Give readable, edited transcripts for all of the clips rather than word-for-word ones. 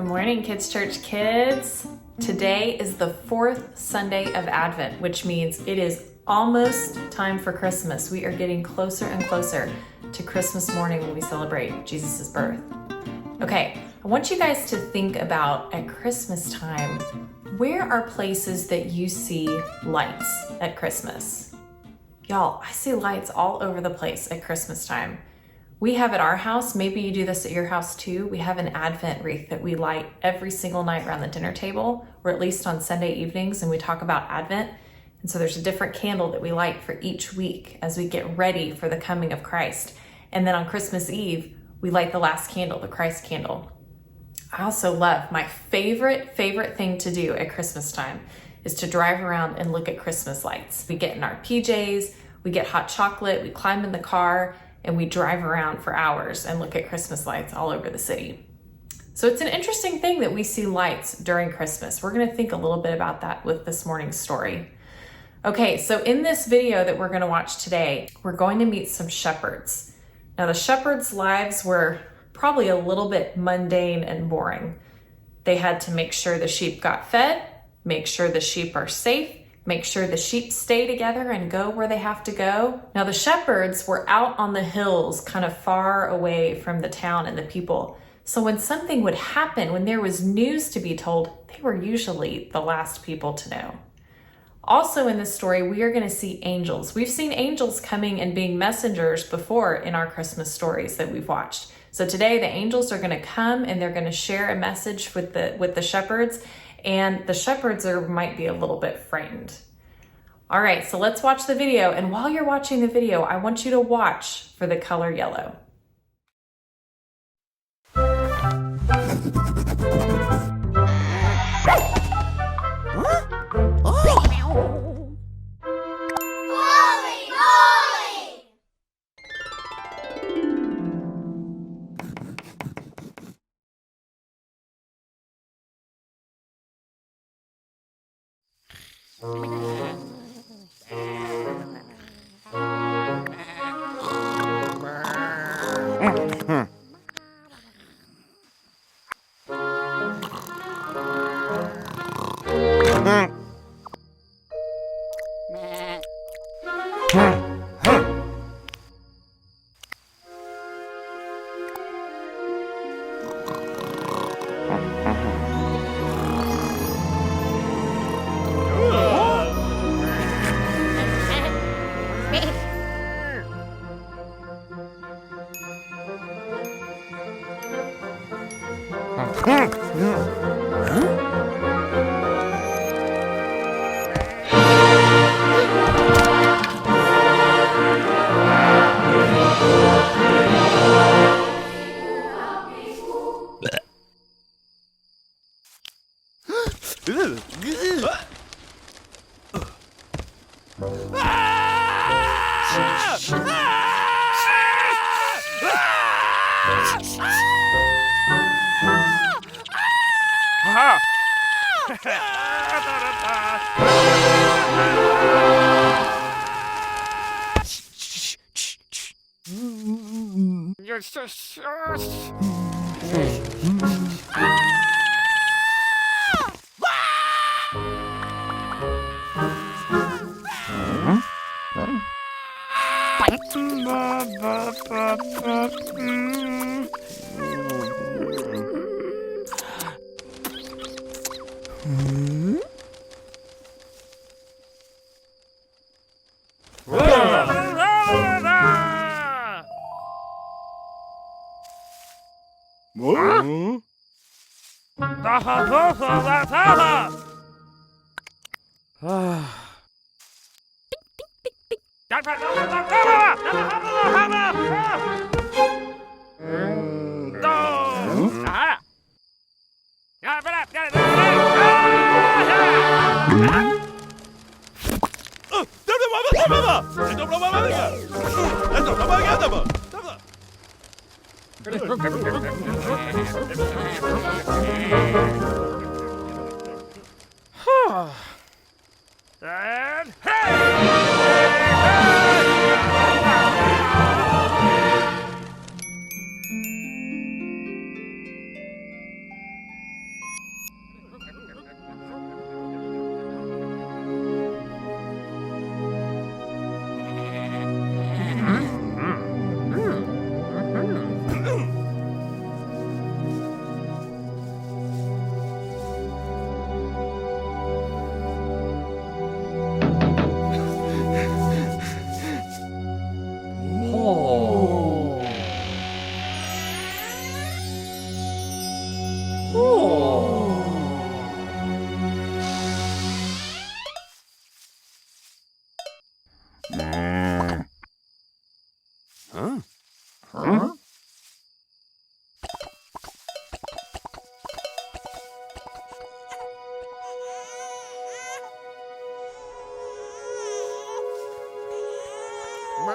morning, Kids Church kids. Today is the fourth Sunday of Advent, which means it is almost time for Christmas. We are getting closer and closer to Christmas morning when we celebrate Jesus' birth. Okay, I want you guys to think about at Christmas time, where are places that you see lights at Christmas? Y'all, I see lights all over the place at Christmas time. We have at our house, maybe you do this at your house too, we have an Advent wreath that we light every single night around the dinner table, or at least on Sunday evenings, and we talk about Advent. And so there's a different candle that we light for each week as we get ready for the coming of Christ. And then on Christmas Eve, we light the last candle, the Christ candle. I also love, my favorite thing to do at Christmas time is to drive around and look at Christmas lights. We get in our PJs, we get hot chocolate, we climb in the car, and we drive around for hours and look at Christmas lights all over the city. So it's an interesting thing that we see lights during Christmas. We're gonna think a little bit about that with this morning's story. Okay, so in this video that we're gonna watch today, we're going to meet some shepherds. Now the shepherds' lives were probably a little bit mundane and boring. They had to make sure the sheep got fed, make sure the sheep are safe, make sure the sheep stay together and go where they have to go. Now the shepherds were out on the hills, kind of far away from the town and the people. So when something would happen, when there was news to be told, they were usually the last people to know. Also in this story, we are going to see angels. We've seen angels coming and being messengers before in our Christmas stories that we've watched. So today the angels are going to come and they're going to share a message with the shepherds, and the shepherds might be a little bit frightened. All right, so let's watch the video. And while you're watching the video, I want you to watch for the color yellow. I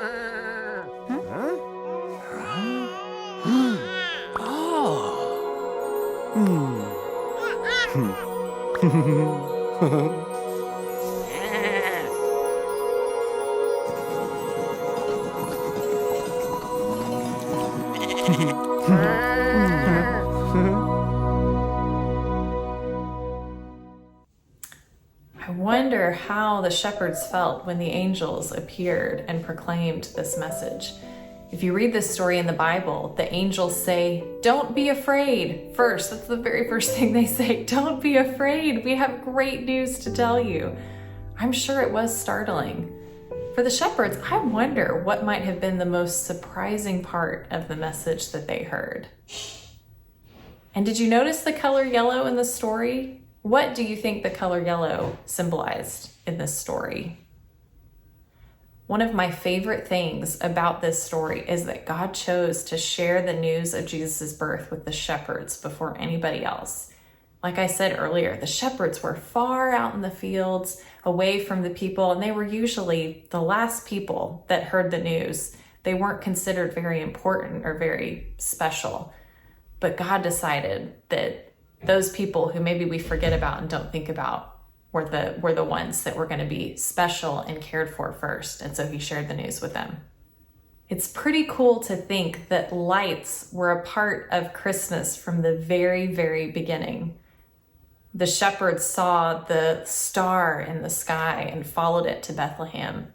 wonder how the shepherds felt when the angels appeared and proclaimed this message. If you read this story in the Bible, the angels say, "Don't be afraid." First, that's the very first thing they say. Don't be afraid. We have great news to tell you. I'm sure it was startling. For the shepherds, I wonder what might have been the most surprising part of the message that they heard. And did you notice the color yellow in the story? What do you think the color yellow symbolized in this story? One of my favorite things about this story is that God chose to share the news of Jesus' birth with the shepherds before anybody else. Like I said earlier, the shepherds were far out in the fields, away from the people, and they were usually the last people that heard the news. They weren't considered very important or very special. But God decided that those people who maybe we forget about and don't think about were the ones that were going to be special and cared for first. And so he shared the news with them. It's pretty cool to think that lights were a part of Christmas from the very, very beginning. The shepherds saw the star in the sky and followed it to Bethlehem.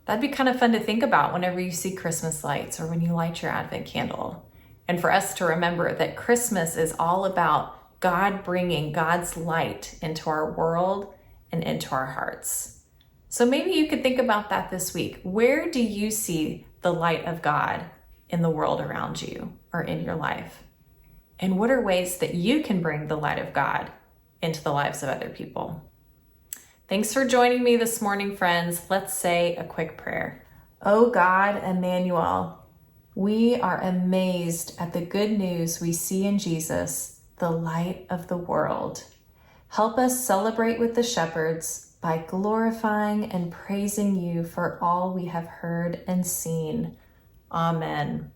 That'd be kind of fun to think about whenever you see Christmas lights or when you light your Advent candle. And for us to remember that Christmas is all about God bringing God's light into our world and into our hearts. So maybe you could think about that this week. Where do you see the light of God in the world around you or in your life? And what are ways that you can bring the light of God into the lives of other people? Thanks for joining me this morning, friends. Let's say a quick prayer. Oh God, Emmanuel, we are amazed at the good news we see in Jesus, the light of the world. Help us celebrate with the shepherds by glorifying and praising you for all we have heard and seen. Amen.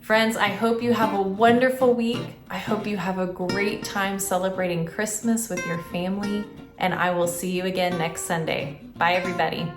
Friends, I hope you have a wonderful week. I hope you have a great time celebrating Christmas with your family, and I will see you again next Sunday. Bye, everybody.